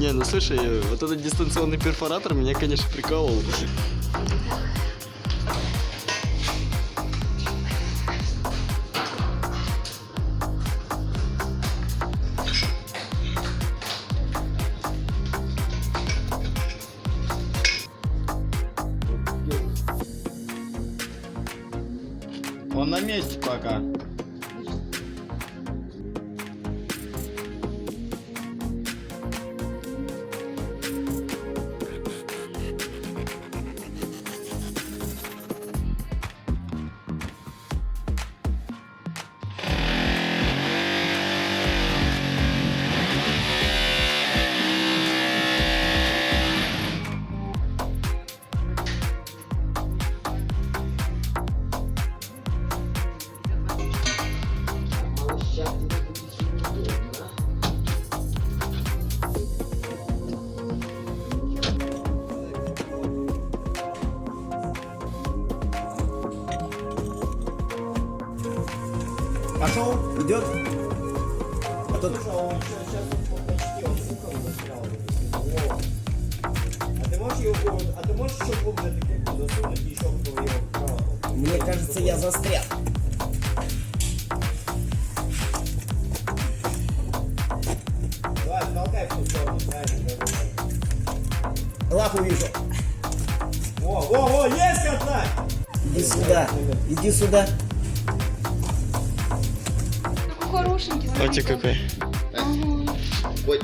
Не, ну слушай, вот этот дистанционный перфоратор меня, конечно, приколол. Он на месте пока. Пошел, идет. А тут... А ты можешь еще глубже засунуть и еще его вправо? Мне кажется, я застрял. Давай, толкай в ту сторону, правильно. Лапу вижу. Во, есть одна! Иди сюда, иди сюда. Хорошенький. Смотрите какой. Ага. Ой.